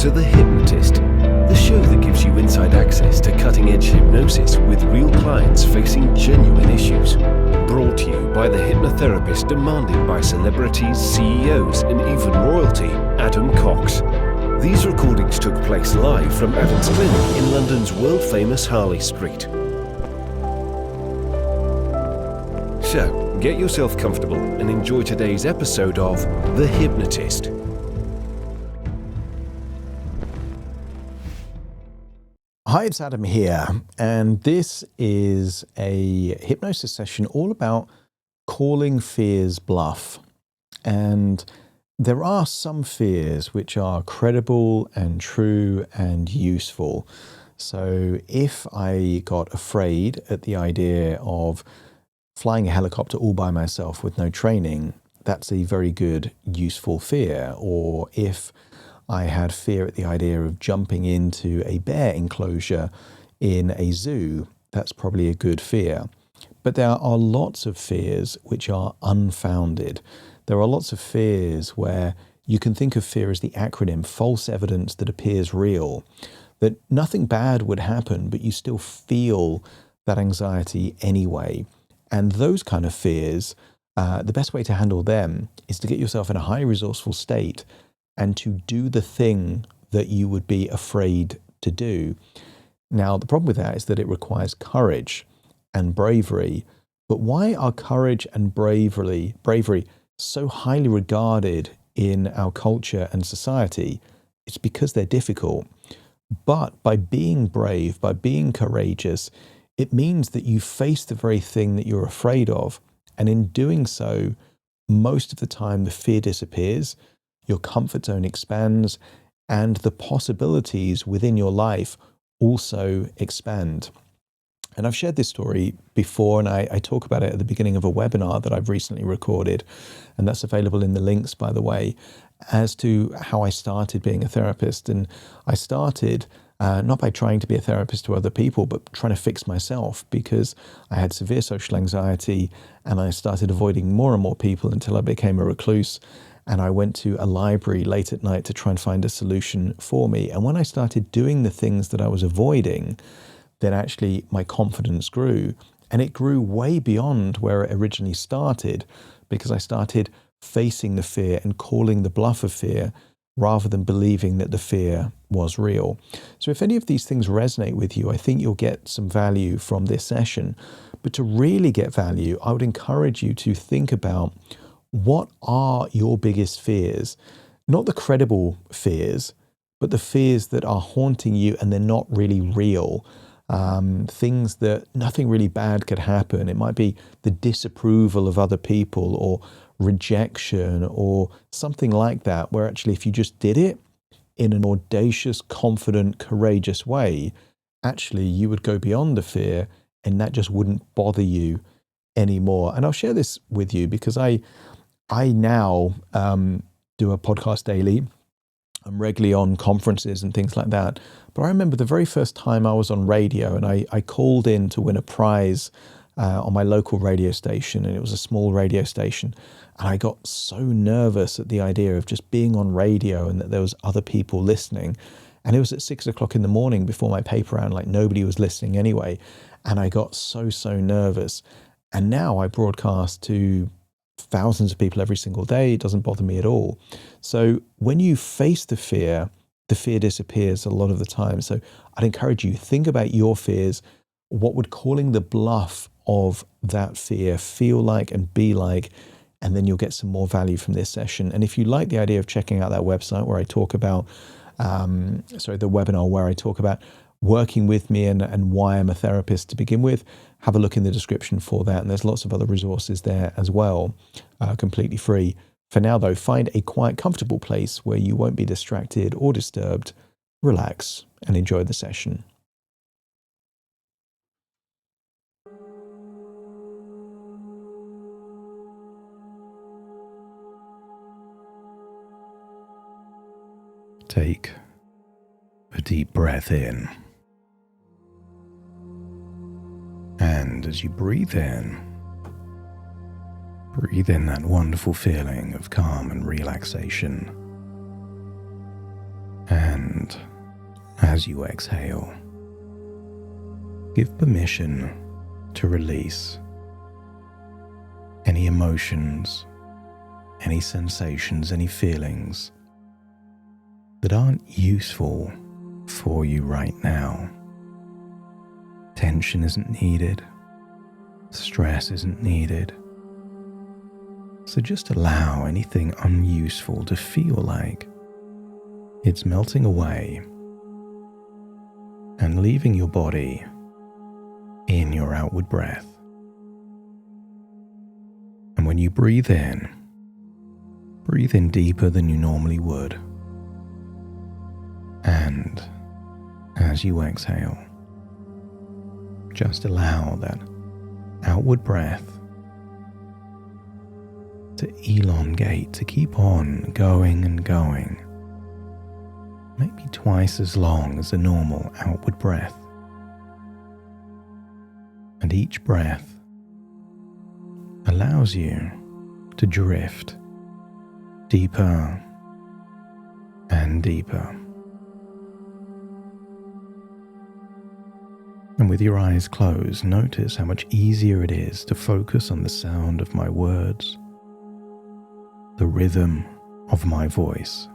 to The Hypnotist, the show that gives you inside access to cutting-edge hypnosis with real clients facing genuine issues. Brought to you by the hypnotherapist demanded by celebrities, CEOs, and even royalty, Adam Cox. These recordings took place live from Adam's clinic in London's world-famous Harley Street. So, get yourself comfortable and enjoy today's episode of The Hypnotist. Hi, it's Adam here, and this is a hypnosis session all about calling fears bluff. And there are some fears which are credible and true and useful. So if I got afraid at the idea of flying a helicopter all by myself with no training, that's a very good, useful fear. Or if I had fear at the idea of jumping into a bear enclosure in a zoo, that's probably a good fear. But there are lots of fears which are unfounded. There are lots of fears where you can think of fear as the acronym, false evidence that appears real, that nothing bad would happen, but you still feel that anxiety anyway. And those kind of fears, the best way to handle them is to get yourself in a high resourceful state and to do the thing that you would be afraid to do. Now, the problem with that is that it requires courage and bravery. But why are courage and bravery so highly regarded in our culture and society? It's because they're difficult. But by being brave, by being courageous, it means that you face the very thing that you're afraid of. And in doing so, most of the time the fear disappears, your comfort zone expands, and the possibilities within your life also expand. And I've shared this story before, and I talk about it at the beginning of a webinar that I've recently recorded, and that's available in the links, by the way, as to how I started being a therapist. And I started not by trying to be a therapist to other people, but trying to fix myself, because I had severe social anxiety and I started avoiding more and more people until I became a recluse. And I went to a library late at night to try and find a solution for me. And when I started doing the things that I was avoiding, then actually my confidence grew. And it grew way beyond where it originally started, because I started facing the fear and calling the bluff of fear rather than believing that the fear was real. So if any of these things resonate with you, I think you'll get some value from this session. But to really get value, I would encourage you to think about, what are your biggest fears? Not the credible fears, but the fears that are haunting you and they're not really real. Things that nothing really bad could happen. It might be the disapproval of other people or rejection or something like that, where actually if you just did it in an audacious, confident, courageous way, actually you would go beyond the fear and that just wouldn't bother you anymore. And I'll share this with you because I now do a podcast daily. I'm regularly on conferences and things like that. But I remember the very first time I was on radio and I called in to win a prize on my local radio station, and it was a small radio station. And I got so nervous at the idea of just being on radio and that there was other people listening. And it was at 6 o'clock in the morning before my paper round, like nobody was listening anyway. And I got so nervous. And now I broadcast to thousands of people every single day. It doesn't bother me at all. So when you face the fear disappears a lot of the time. So I'd encourage you, think about your fears. What would calling the bluff of that fear feel like and be like? And then you'll get some more value from this session. And if you like the idea of checking out that website where I talk about, the webinar where I talk about working with me and why I'm a therapist to begin with, have a look in the description for that. And there's lots of other resources there as well, completely free. For now, though, find a quiet, comfortable place where you won't be distracted or disturbed. Relax and enjoy the session. Take a deep breath in. And as you breathe in that wonderful feeling of calm and relaxation. And As you exhale, give permission to release any emotions, any sensations, any feelings that aren't useful for you right now. Tension isn't needed. Stress isn't needed. So just allow anything unuseful to feel like it's melting away and leaving your body in your outward breath. And when you breathe in deeper than you normally would. And as you exhale, just allow that outward breath to elongate, to keep on going and going, maybe twice as long as a normal outward breath. And each breath allows you to drift deeper and deeper. And with your eyes closed, notice how much easier it is to focus on the sound of my words, the rhythm of my voice.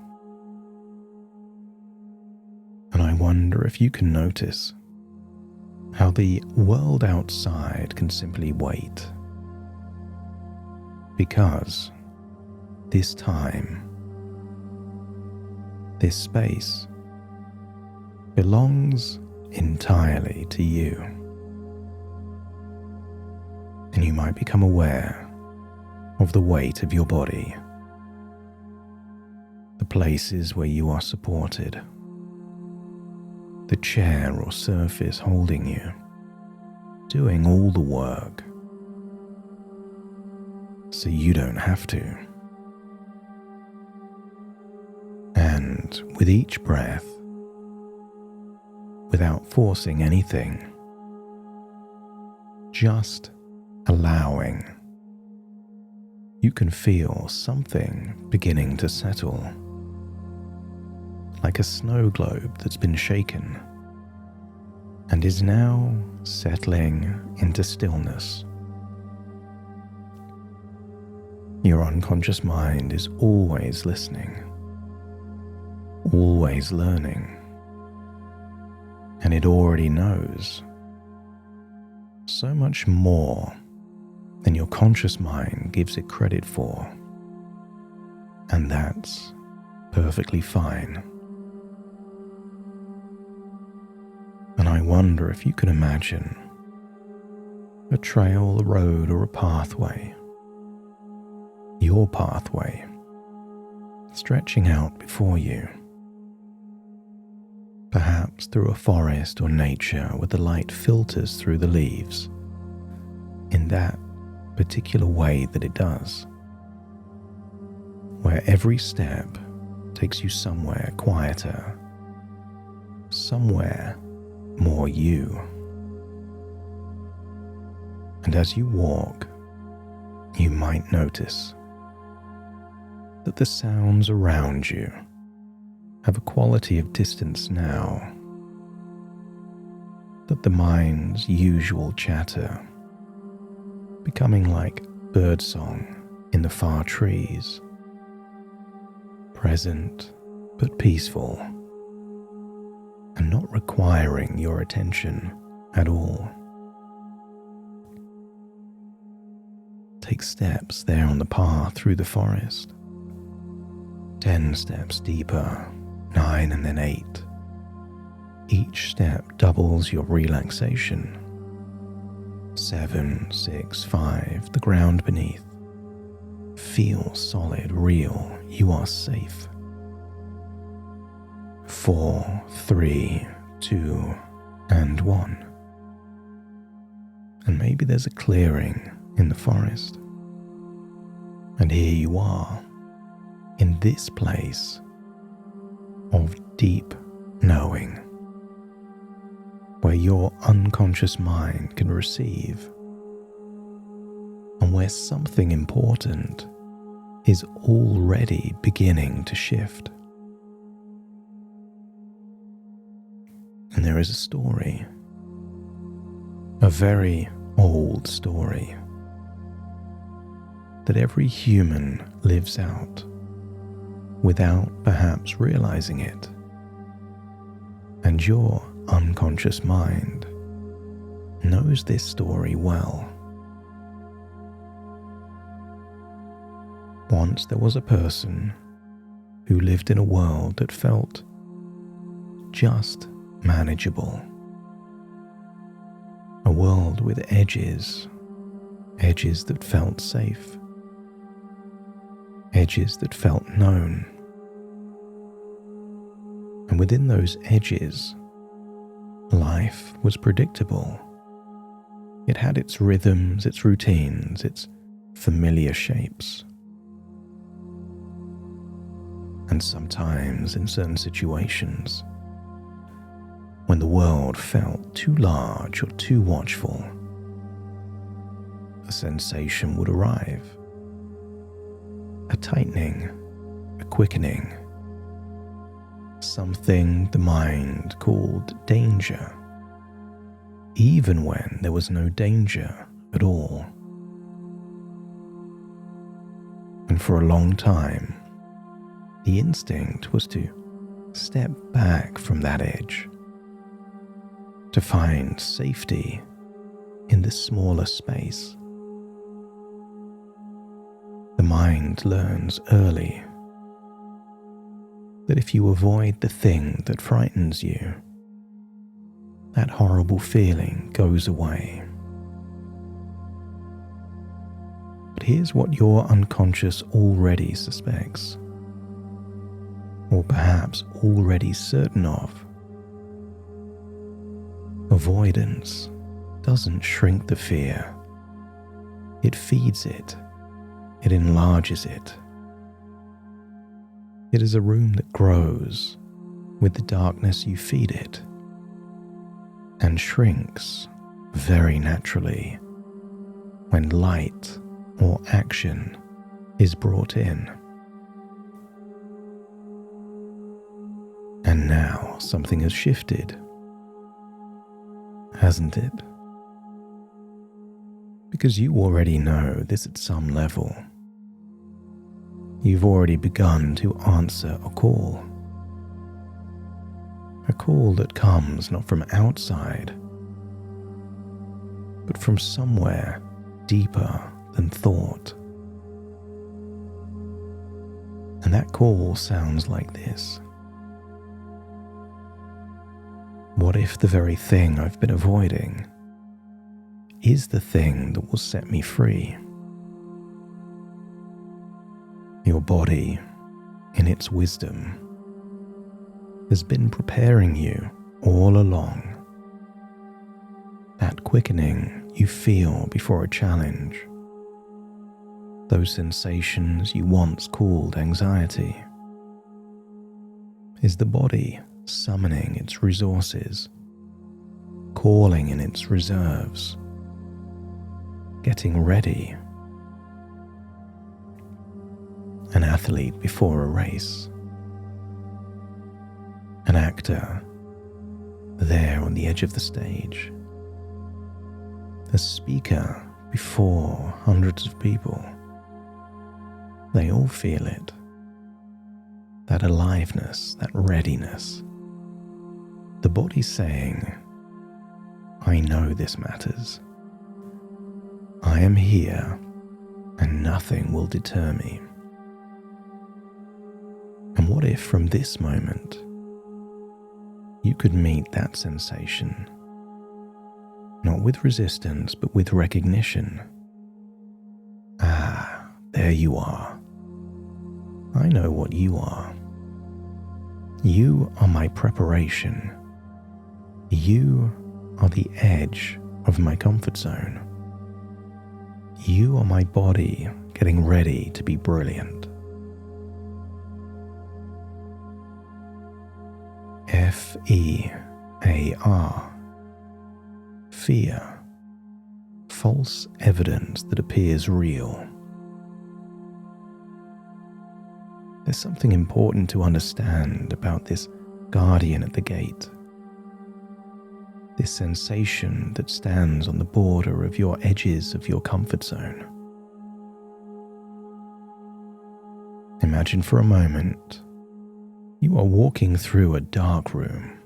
And I wonder if you can notice how the world outside can simply wait. Because this time, this space, belongs entirely to you. And you might become aware of the weight of your body, the places where you are supported, the chair or surface holding you, doing all the work, so you don't have to. And with each breath, without forcing anything, just allowing, you can feel something beginning to settle, like a snow globe that's been shaken and is now settling into stillness. Your unconscious mind is always listening, always learning, and it already knows so much more than your conscious mind gives it credit for. And that's perfectly fine. And I wonder if you can imagine a trail, a road, or a pathway, your pathway, stretching out before you, perhaps through a forest or nature where the light filters through the leaves in that particular way that it does, where every step takes you somewhere quieter, somewhere more you. And as you walk, you might notice that the sounds around you have a quality of distance now, that the mind's usual chatter, becoming like birdsong in the far trees, present but peaceful, and not requiring your attention at all. Take steps there on the path through the forest, 10 steps deeper, 9 and then 8. Each step doubles your relaxation. 7, 6, 5, the ground beneath. Feel solid, real, you are safe. 4, 3, 2, and 1. And maybe there's a clearing in the forest. And here you are, in this place of deep knowing, where your unconscious mind can receive, and where something important is already beginning to shift. And there is a story, a very old story, that every human lives out without perhaps realizing it. And your unconscious mind knows this story well. Once there was a person who lived in a world that felt just manageable. A world with edges that felt safe, edges that felt known. And within those edges, life was predictable. It had its rhythms, its routines, its familiar shapes. And sometimes in certain situations, when the world felt too large or too watchful, a sensation would arrive. A tightening, a quickening, something the mind called danger, even when there was no danger at all. And for a long time, the instinct was to step back from that edge, to find safety in the smaller space. The mind learns early that if you avoid the thing that frightens you, that horrible feeling goes away. But here's what your unconscious already suspects, or perhaps already certain of. Avoidance doesn't shrink the fear. It feeds it. It enlarges it. It is a room that grows with the darkness you feed it, and shrinks very naturally when light or action is brought in. And now something has shifted, hasn't it? Because you already know this at some level. You've already begun to answer a call that comes not from outside, but from somewhere deeper than thought. And that call sounds like this. What if the very thing I've been avoiding is the thing that will set me free? Your body, in its wisdom, has been preparing you all along. That quickening you feel before a challenge, those sensations you once called anxiety, is the body summoning its resources, calling in its reserves, getting ready. An athlete before a race, an actor there on the edge of the stage, a speaker before hundreds of people. They all feel it, that aliveness, that readiness. The body saying, I know this matters. I am here and nothing will deter me. And what if from this moment you could meet that sensation, not with resistance, but with recognition? Ah, there you are. I know what you are. You are my preparation. You are the edge of my comfort zone. You are my body getting ready to be brilliant. F-E-A-R. Fear. False evidence that appears real. There's something important to understand about this guardian at the gate. this sensation that stands on the border of your edges of your comfort zone. Imagine for a moment you are walking through a dark room,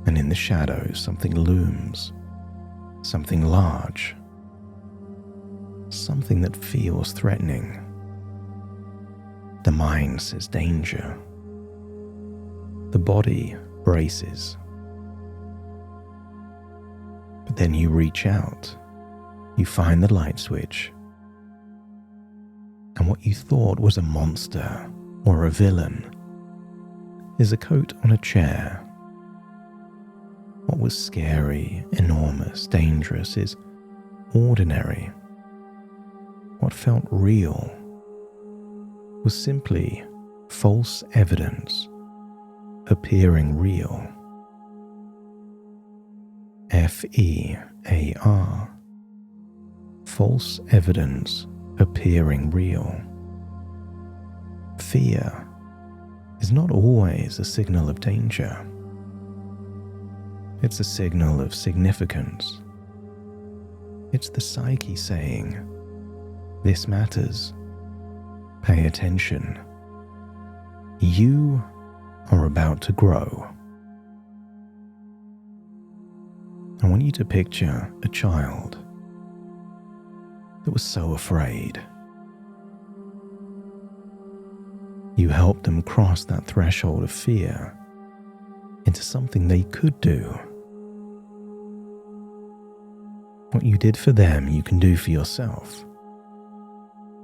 and in the shadows something looms, something large, something that feels threatening. The mind says danger. The body braces. But then you reach out, you find the light switch, and what you thought was a monster or a villain is a coat on a chair. What was scary, enormous, dangerous is ordinary. What felt real was simply false evidence appearing real. FEAR. False evidence appearing real. Fear is not always a signal of danger. It's a signal of significance. It's the psyche saying, "This matters. Pay attention. You are about to grow." I want you to picture a child that was so afraid. You helped them cross that threshold of fear into something they could do. What you did for them, you can do for yourself.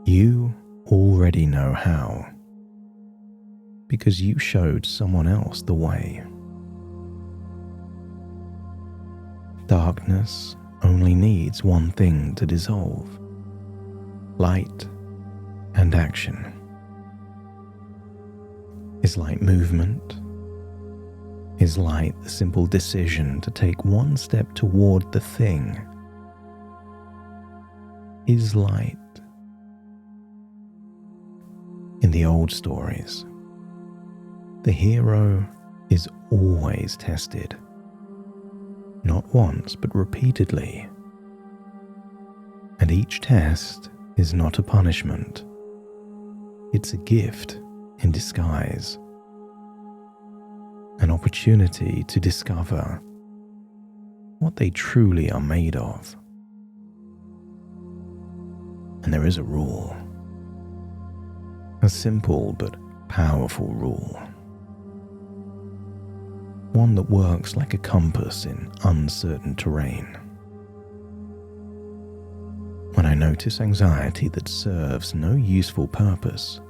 You already know how, because you showed someone else the way. Darkness only needs one thing to dissolve: light and action. Is light movement? Is light the simple decision to take one step toward the thing? Is light? In the old stories, the hero is always tested, not once but repeatedly. And each test is not a punishment. It's a gift in disguise, an opportunity to discover what they truly are made of. And there is a rule, a simple but powerful rule, one that works like a compass in uncertain terrain. When I notice anxiety that serves no useful purpose,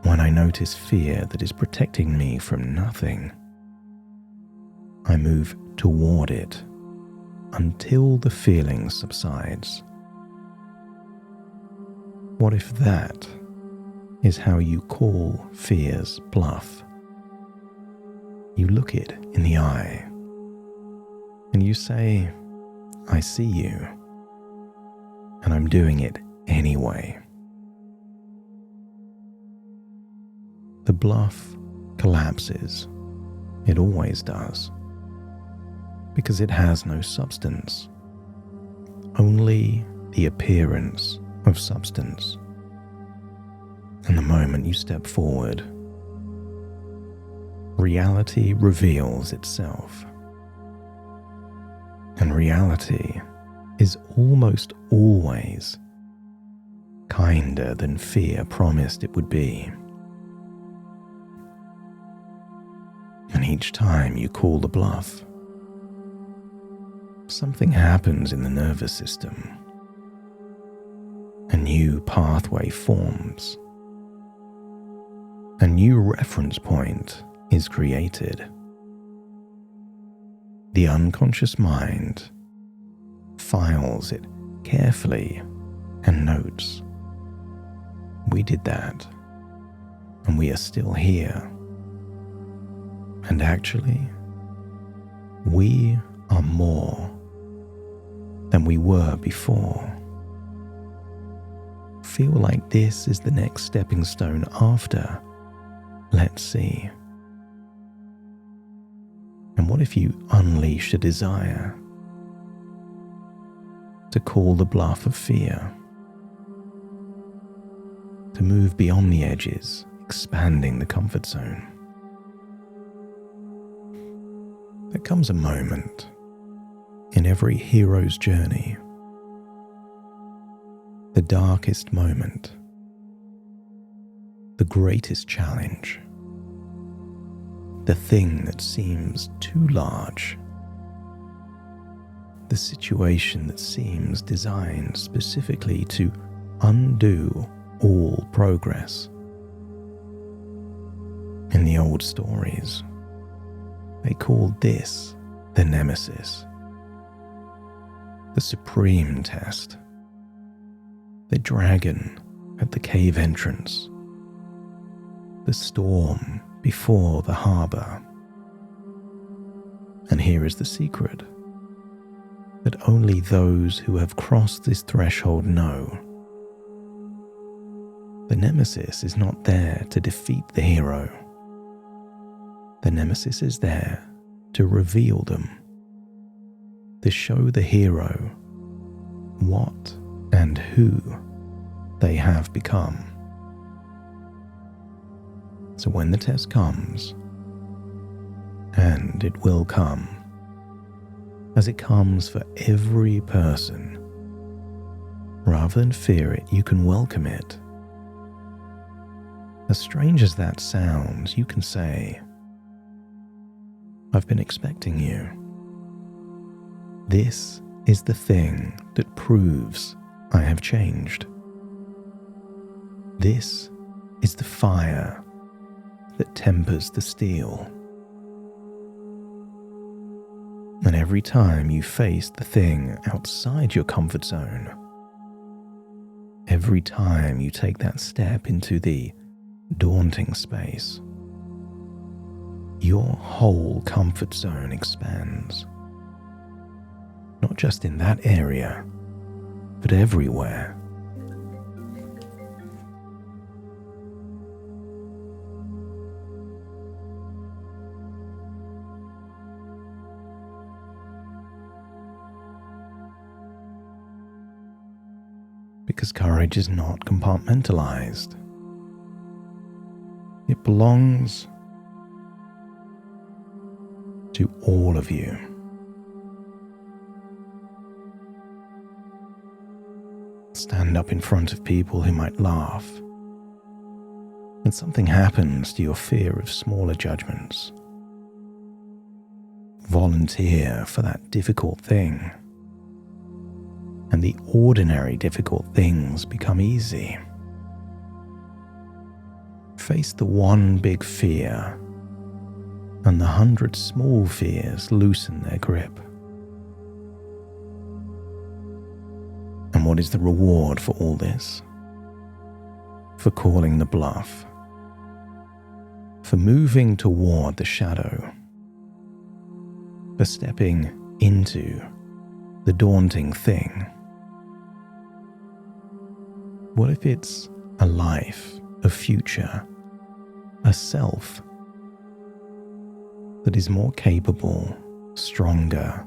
when I notice fear that is protecting me from nothing, I move toward it until the feeling subsides. What if that is how you call fear's bluff? You look it in the eye and you say, "I see you, and I'm doing it anyway." The bluff collapses. It always does, because it has no substance, only the appearance of substance. And the moment you step forward, reality reveals itself. And reality is almost always kinder than fear promised it would be. And each time you call the bluff, something happens in the nervous system. A new pathway forms. A new reference point is created. The unconscious mind files it carefully and notes, "We did that, and we are still here. And actually, we are more than we were before." Feel like this is the next stepping stone after "Let's see." And what if you unleash a desire to call the bluff of fear, to move beyond the edges, expanding the comfort zone? There comes a moment in every hero's journey, the darkest moment, the greatest challenge, the thing that seems too large, the situation that seems designed specifically to undo all progress. In the old stories, they called this the nemesis, the supreme test, the dragon at the cave entrance, the storm before the harbour. And here is the secret that only those who have crossed this threshold know. The nemesis is not there to defeat the hero. The nemesis is there to reveal them, to show the hero what and who they have become. So when the test comes, and it will come, as it comes for every person, rather than fear it, you can welcome it. As strange as that sounds, you can say, I've been expecting you. This is the thing that proves I have changed. This is the fire that tempers the steel. And every time you face the thing outside your comfort zone, every time you take that step into the daunting space, your whole comfort zone expands. Not just in that area, but everywhere. Because courage is not compartmentalized. It belongs to all of you. Stand up in front of people who might laugh, and something happens to your fear of smaller judgments. Volunteer for that difficult thing, and the ordinary difficult things become easy. Face the one big fear, and the 100 small fears loosen their grip. And what is the reward for all this? For calling the bluff, for moving toward the shadow, for stepping into the daunting thing. What if it's a life, a future, a self that is more capable, stronger,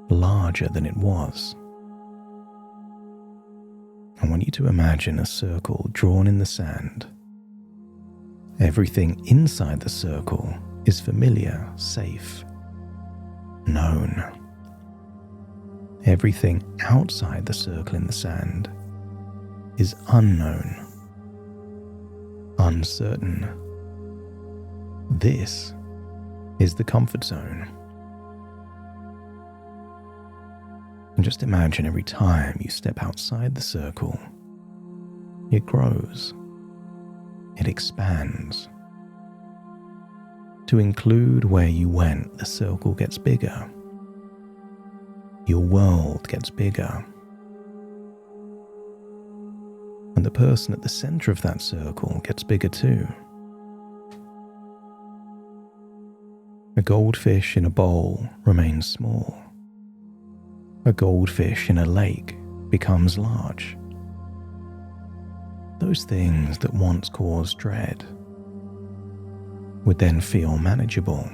larger than it was? I want you to imagine a circle drawn in the sand. Everything inside the circle is familiar, safe, known. Everything outside the circle in the sand is unknown, uncertain. This is the comfort zone. And just imagine every time you step outside the circle, it grows, it expands. To include where you went, the circle gets bigger. Your world gets bigger. And the person at the center of that circle gets bigger too. A goldfish in a bowl remains small. A goldfish in a lake becomes large. Those things that once caused dread would then feel manageable.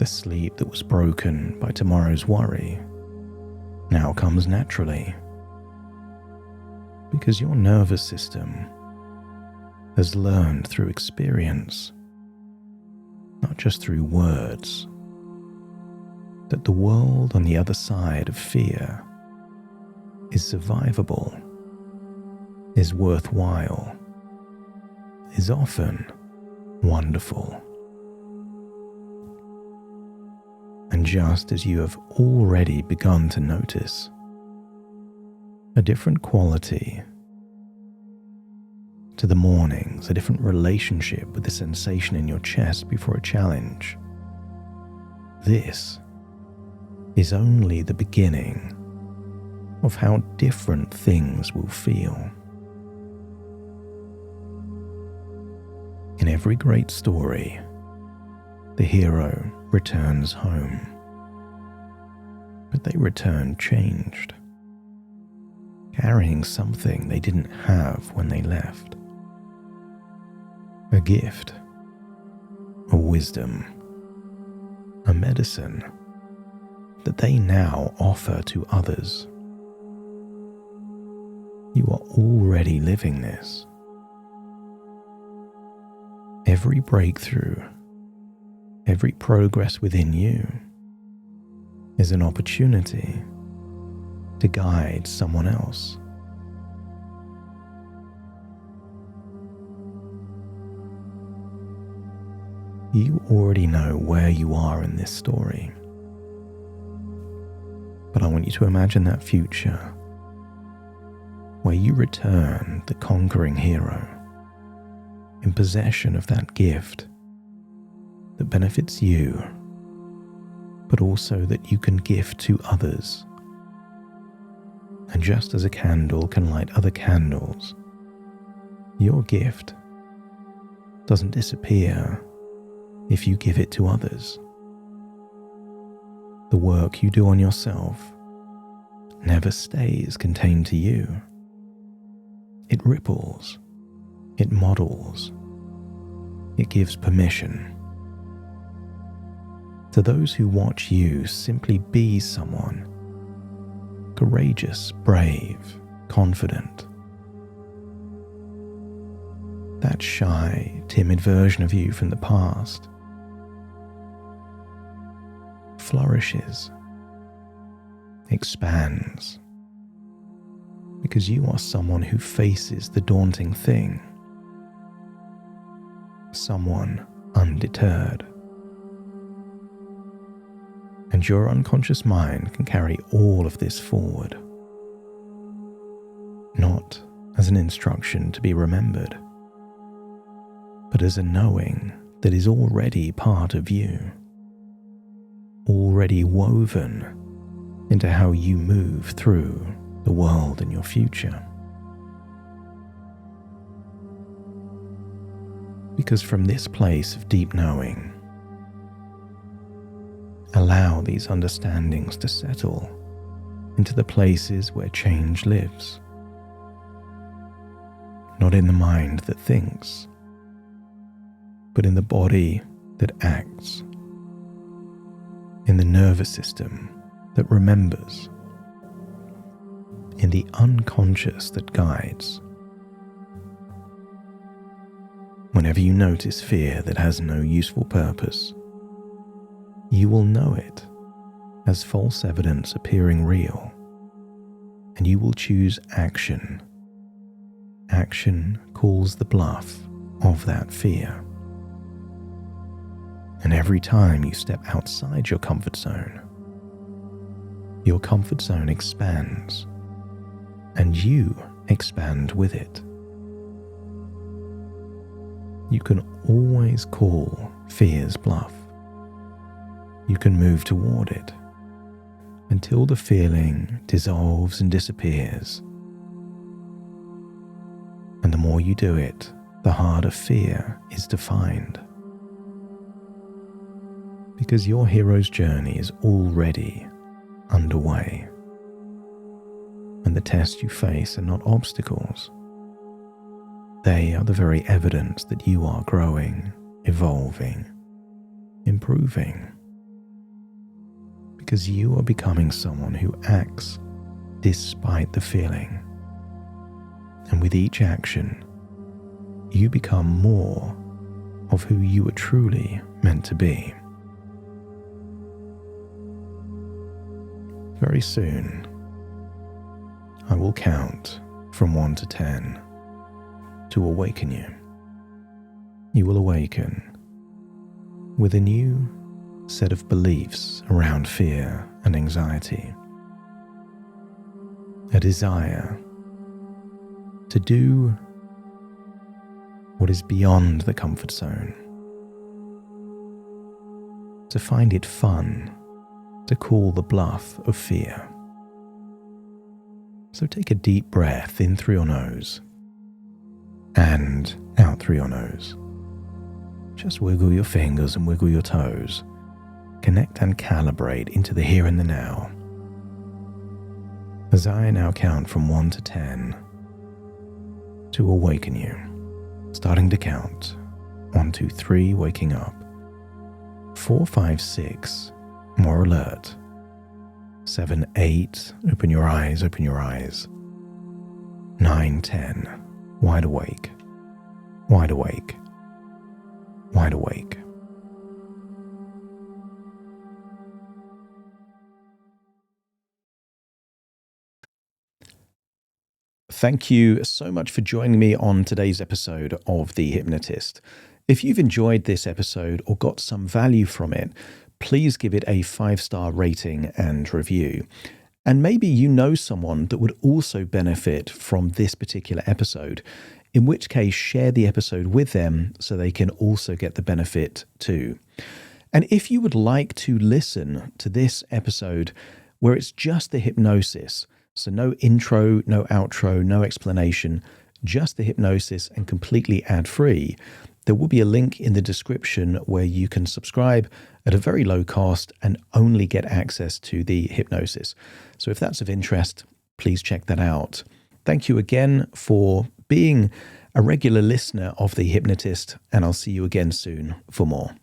The sleep that was broken by tomorrow's worry now comes naturally, because your nervous system has learned through experience, not just through words, that the world on the other side of fear is survivable, is worthwhile, is often wonderful. And just as you have already begun to notice a different quality to the mornings, a different relationship with the sensation in your chest before a challenge, this is only the beginning of how different things will feel. In every great story, the hero returns home, but they return changed, carrying something they didn't have when they left. A gift, a wisdom, a medicine that they now offer to others. You are already living this. Every breakthrough, every progress within you is an opportunity to guide someone else. You already know where you are in this story, but I want you to imagine that future where you return the conquering hero in possession of that gift that benefits you, but also that you can gift to others. And just as a candle can light other candles, your gift doesn't disappear if you give it to others. The work you do on yourself never stays contained to you. It ripples, it models, it gives permission to those who watch you simply be someone courageous, brave, confident. That shy, timid version of you from the past flourishes, expands, because you are someone who faces the daunting thing, someone undeterred. And your unconscious mind can carry all of this forward, not as an instruction to be remembered, but as a knowing that is already part of you, already woven into how you move through the world in your future. Because from this place of deep knowing, allow these understandings to settle into the places where change lives. Not in the mind that thinks, but in the body that acts, in the nervous system that remembers, in the unconscious that guides. Whenever you notice fear that has no useful purpose, you will know it as false evidence appearing real, and you will choose action. Action calls the bluff of that fear. And every time you step outside your comfort zone expands, and you expand with it. You can always call fear's bluff. You can move toward it until the feeling dissolves and disappears. And the more you do it, the harder fear is to find. Because your hero's journey is already underway. And the tests you face are not obstacles. They are the very evidence that you are growing, evolving, improving, because you are becoming someone who acts despite the feeling. And with each action, you become more of who you were truly meant to be. Very soon, I will count from 1 to 10 to awaken you. You will awaken with a new set of beliefs around fear and anxiety, a desire to do what is beyond the comfort zone, to find it fun to call the bluff of fear. So take a deep breath in through your nose and out through your nose. Just wiggle your fingers and wiggle your toes. Connect and calibrate into the here and the now. As I now count from 1 to 10 to awaken you, starting to count. 1, 2, 3, waking up. 4, 5, 6, more alert. 7, 8, open your eyes, open your eyes. 9, 10, wide awake, wide awake, wide awake. Thank you so much for joining me on today's episode of The Hypnotist. If you've enjoyed this episode or got some value from it, please give it a 5-star rating and review. And maybe you know someone that would also benefit from this particular episode, in which case share the episode with them so they can also get the benefit too. And if you would like to listen to this episode where it's just the hypnosis, so no intro, no outro, no explanation, just the hypnosis and completely ad-free, there will be a link in the description where you can subscribe at a very low cost and only get access to the hypnosis. So if that's of interest, please check that out. Thank you again for being a regular listener of The Hypnotist, and I'll see you again soon for more.